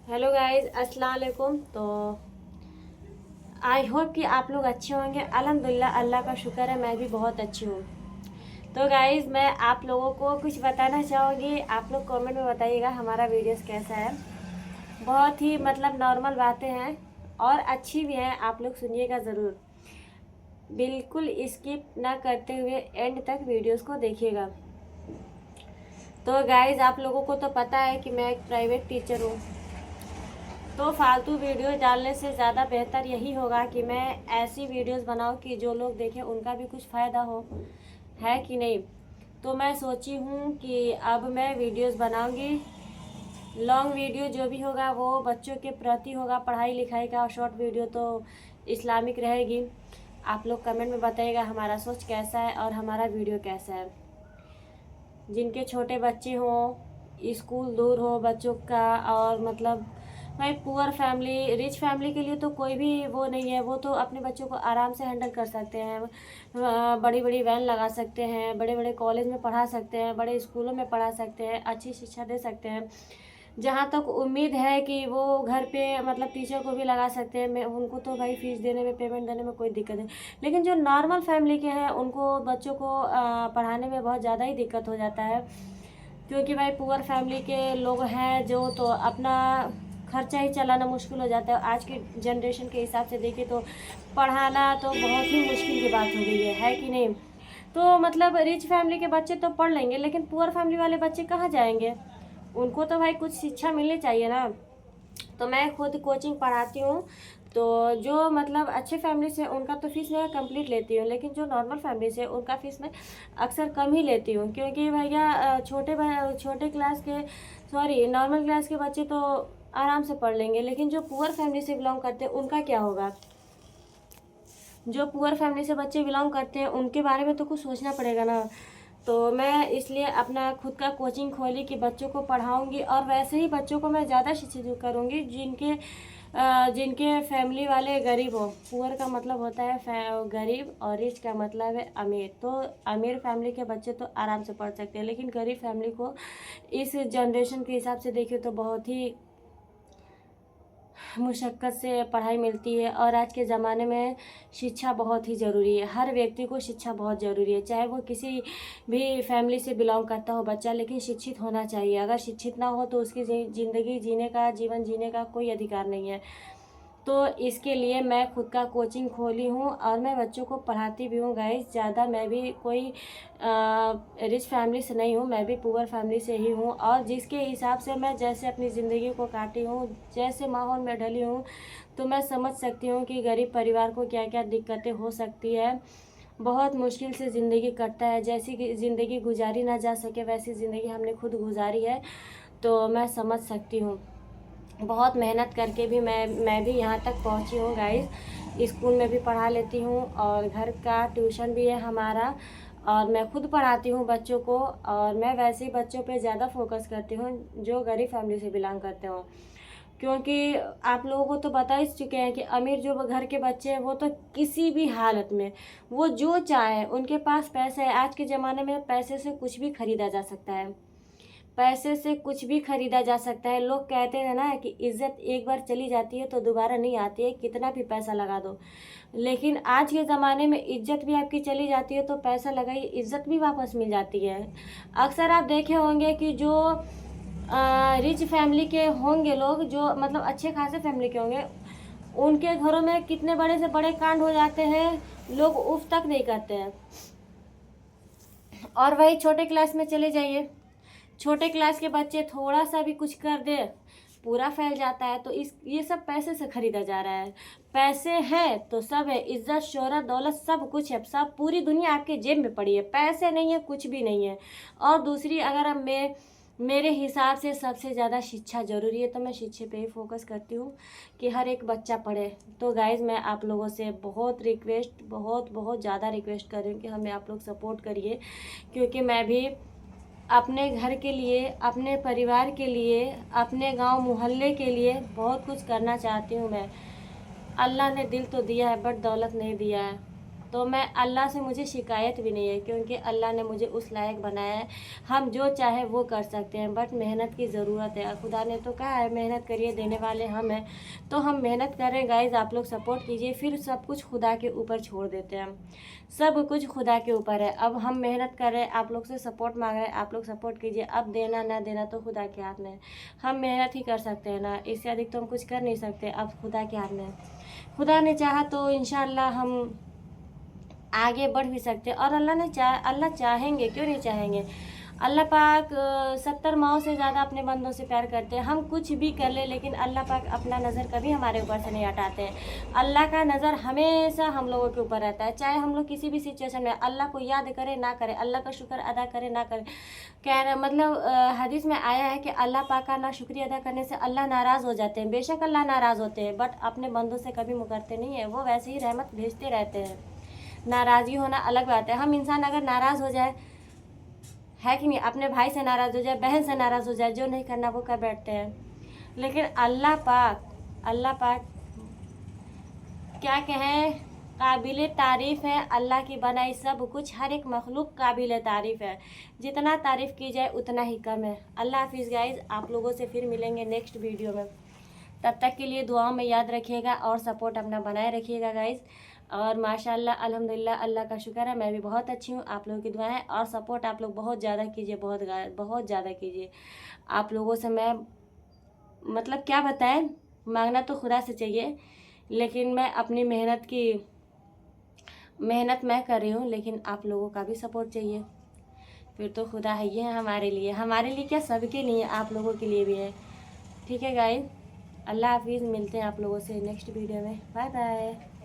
Hello guys, अस्सलाम वालेकुम। तो आई होप कि आप लोग अच्छे होंगे। अल्हम्दुलिल्लाह, अल्लाह का शुक्र है, मैं भी बहुत अच्छी हूँ। तो गाइस, मैं आप लोगों को कुछ बताना चाहूँगी। आप लोग कमेंट में बताइएगा हमारा वीडियोस कैसा है। बहुत ही मतलब नॉर्मल बातें हैं और अच्छी भी हैं, आप लोग सुनिएगा ज़रूर। बिल्कुल स्किप ना करते हुए एंड तक वीडियोस को देखिएगा। तो गाइस, आप लोगों को तो पता है कि मैं एक प्राइवेट टीचर हूँ। तो फालतू वीडियो डालने से ज़्यादा बेहतर यही होगा कि मैं ऐसी वीडियोस बनाऊं कि जो लोग देखें उनका भी कुछ फ़ायदा हो, है कि नहीं। तो मैं सोची हूँ कि अब मैं वीडियोस बनाऊंगी। लॉन्ग वीडियो जो भी होगा वो बच्चों के प्रति होगा, पढ़ाई लिखाई का। और शॉर्ट वीडियो तो इस्लामिक रहेगी। आप लोग कमेंट में बताइएगा हमारा सोच कैसा है और हमारा वीडियो कैसा है। जिनके छोटे बच्चे हों, स्कूल दूर हो बच्चों का, और मतलब भाई पुअर फैमिली, रिच फैमिली के लिए तो कोई भी वो नहीं है। वो तो अपने बच्चों को आराम से हैंडल कर सकते हैं। बड़ी बड़ी वैन लगा सकते हैं, बड़े बड़े कॉलेज में पढ़ा सकते हैं, बड़े स्कूलों में पढ़ा सकते हैं, अच्छी शिक्षा दे सकते हैं। जहाँ तक उम्मीद है कि वो घर पे मतलब टीचर को भी लगा सकते हैं। मैं उनको तो भाई फीस देने में, पेमेंट देने में कोई दिक्कत नहीं। लेकिन जो नॉर्मल फैमिली के हैं उनको बच्चों को पढ़ाने में बहुत ज़्यादा ही दिक्कत हो जाता है। क्योंकि भाई पुअर फैमिली के लोग हैं जो, तो अपना खर्चा ही चलाना मुश्किल हो जाता है। आज की जनरेशन के हिसाब से देखिए तो पढ़ाना तो बहुत ही मुश्किल की बात हो गई है कि नहीं। तो मतलब रिच फैमिली के बच्चे तो पढ़ लेंगे, लेकिन पुअर फैमिली वाले बच्चे कहाँ जाएंगे। उनको तो भाई कुछ शिक्षा मिलनी चाहिए ना। तो मैं खुद कोचिंग पढ़ाती हूँ। तो जो मतलब अच्छे फैमिली से उनका तो फीस मैं कंप्लीट लेती हूँ, लेकिन जो नॉर्मल फैमिली से उनका फीस मैं अक्सर कम ही लेती हूँ। क्योंकि भैया छोटे क्लास के, सॉरी, नॉर्मल क्लास के बच्चे तो आराम से पढ़ लेंगे, लेकिन जो पुअर फैमिली से बिलोंग करते हैं उनका क्या होगा। जो पुअर फैमिली से बच्चे बिलोंग करते हैं उनके बारे में तो कुछ सोचना पड़ेगा ना। तो मैं इसलिए अपना खुद का कोचिंग खोली कि बच्चों को पढ़ाऊंगी, और वैसे ही बच्चों को मैं ज़्यादा शिक्षित करूंगी जिनके फैमिली वाले गरीब हो। पुअर का मतलब होता है गरीब, और रिच का मतलब है अमीर। तो अमीर फैमिली के बच्चे तो आराम से पढ़ सकते हैं, लेकिन गरीब फैमिली को इस जनरेशन के हिसाब से देखिए तो बहुत ही मुशक्क़त से पढ़ाई मिलती है। और आज के ज़माने में शिक्षा बहुत ही ज़रूरी है। हर व्यक्ति को शिक्षा बहुत ज़रूरी है, चाहे वो किसी भी फैमिली से बिलोंग करता हो बच्चा, लेकिन शिक्षित होना चाहिए। अगर शिक्षित ना हो तो उसकी ज़िंदगी जीने का, जीवन जीने का कोई अधिकार नहीं है। तो इसके लिए मैं खुद का कोचिंग खोली हूँ और मैं बच्चों को पढ़ाती भी हूँ गाइस। ज़्यादा मैं भी कोई रिच फैमिली से नहीं हूँ, मैं भी पुअर फैमिली से ही हूँ। और जिसके हिसाब से मैं जैसे अपनी ज़िंदगी को काटी हूँ, जैसे माहौल में ढली हूँ, तो मैं समझ सकती हूँ कि गरीब परिवार को क्या क्या दिक्कतें हो सकती है। बहुत मुश्किल से ज़िंदगी कटता है। जैसी कि ज़िंदगी गुजारी ना जा सके वैसी ज़िंदगी हमने खुद गुजारी है। तो मैं समझ सकती हूँ। बहुत मेहनत करके भी मैं भी यहाँ तक पहुँची हूँ गाइस। स्कूल में भी पढ़ा लेती हूँ और घर का ट्यूशन भी है हमारा, और मैं खुद पढ़ाती हूँ बच्चों को। और मैं वैसे ही बच्चों पे ज़्यादा फोकस करती हूँ जो गरीब फैमिली से बिलोंग करते हो। क्योंकि आप लोगों को तो बता ही चुके हैं कि अमीर जो घर के बच्चे हैं वो तो किसी भी हालत में वो जो चाहे, उनके पास पैसा है। आज के ज़माने में पैसे से कुछ भी खरीदा जा सकता है, पैसे से कुछ भी खरीदा जा सकता है। लोग कहते हैं ना कि इज्जत एक बार चली जाती है तो दोबारा नहीं आती है, कितना भी पैसा लगा दो। लेकिन आज के ज़माने में इज्जत भी आपकी चली जाती है तो पैसा लगाई इज्जत भी वापस मिल जाती है। अक्सर आप देखे होंगे कि जो रिच फैमिली के होंगे लोग, जो मतलब अच्छे खासे फैमिली के होंगे, उनके घरों में कितने बड़े से बड़े कांड हो जाते हैं, लोग उफ तक नहीं करते हैं। और वही छोटे क्लास में चले जाइए, छोटे क्लास के बच्चे थोड़ा सा भी कुछ कर दे पूरा फैल जाता है। तो इस ये सब पैसे से खरीदा जा रहा है। पैसे हैं तो सब है, इज्जत शोहरत दौलत सब कुछ है, सब पूरी दुनिया आपके जेब में पड़ी है। पैसे नहीं है कुछ भी नहीं है। और दूसरी, अगर अब मेरे हिसाब से सबसे ज़्यादा शिक्षा ज़रूरी है, तो मैं शिक्षा पे ही फोकस करती हूँ कि हर एक बच्चा पढ़े। तो गाइज़, मैं आप लोगों से बहुत रिक्वेस्ट, बहुत बहुत ज़्यादा रिक्वेस्ट कर रही हूँ कि हमें आप लोग सपोर्ट करिए। क्योंकि मैं भी अपने घर के लिए, अपने परिवार के लिए, अपने गांव मोहल्ले के लिए बहुत कुछ करना चाहती हूँ मैं। अल्लाह ने दिल तो दिया है बट दौलत नहीं दिया है। तो मैं अल्लाह से मुझे शिकायत भी नहीं है, क्योंकि अल्लाह ने मुझे उस लायक बनाया है। हम जो चाहे वो कर सकते हैं, बट मेहनत की ज़रूरत है। खुदा ने तो कहा है मेहनत करिए, देने वाले हम हैं। तो हम मेहनत करें गाइज़, आप लोग सपोर्ट कीजिए, फिर सब कुछ खुदा के ऊपर छोड़ देते हैं हम। सब कुछ खुदा के ऊपर है। अब हम मेहनत कर रहे हैं, आप लोग से सपोर्ट मांग रहे हैं, आप लोग सपोर्ट कीजिए। अब देना ना देना तो खुदा के हाथ में है। हम मेहनत ही कर सकते हैं ना, इससे अधिक तो हम कुछ कर नहीं सकते। अब खुदा के हाथ में है। खुदा ने चाहा तो इंशाल्लाह हम आगे बढ़ भी सकते हैं। और अल्लाह चाहेंगे, क्यों नहीं चाहेंगे। अल्लाह पाक 70 माओं से ज़्यादा अपने बंदों से प्यार करते हैं। हम कुछ भी कर ले, लेकिन अल्लाह पाक अपना नज़र कभी हमारे ऊपर से नहीं हटाते हैं। अल्लाह का नज़र हमेशा हम लोगों के ऊपर रहता है, चाहे हम लोग किसी भी सिचुएशन में अल्लाह को याद करें ना करें, अल्लाह का शुक्र अदा करें ना करें। कह रहे मतलब हदीस में आया है कि अल्लाह पाक का ना शुक्रिया अदा करने से अल्लाह नाराज़ हो जाते हैं। बेशक अल्लाह नाराज़ होते हैं, बट अपने बंदों से कभी मुकरते नहीं है। वो वैसे ही रहमत भेजते रहते हैं। नाराज़गी होना अलग बात है। हम इंसान अगर नाराज़ हो जाए, है कि नहीं, अपने भाई से नाराज़ हो जाए, बहन से नाराज़ हो जाए, जो नहीं करना वो कर बैठते हैं। लेकिन अल्लाह पाक क्या कहें, काबिल तारीफ़ है। अल्लाह की बनाई सब कुछ, हर एक मखलूक काबिल तारीफ़ है। जितना तारीफ़ की जाए उतना ही कम है। अल्लाह हाफिज़ गाइज़, आप लोगों से फिर मिलेंगे नेक्स्ट वीडियो में। तब तक के लिए दुआओं में याद रखिएगा और सपोर्ट अपना बनाए रखिएगा गाइज़। और माशाल्लाह अल्हम्दुलिल्लाह, अल्लाह का शुक्र है, मैं भी बहुत अच्छी हूँ। आप लोगों की दुआएं हैं और सपोर्ट आप लोग बहुत ज़्यादा कीजिए, बहुत ज़्यादा कीजिए। आप लोगों से मैं मतलब क्या बताएं, मांगना तो खुदा से चाहिए, लेकिन मैं अपनी मेहनत मैं कर रही हूँ, लेकिन आप लोगों का भी सपोर्ट चाहिए। फिर तो खुदा है ही है हमारे लिए क्या, सबके लिए, आप लोगों के लिए भी है। ठीक है गाइस, अल्लाह हाफिज़, मिलते हैं आप लोगों से नेक्स्ट वीडियो में। Bye bye.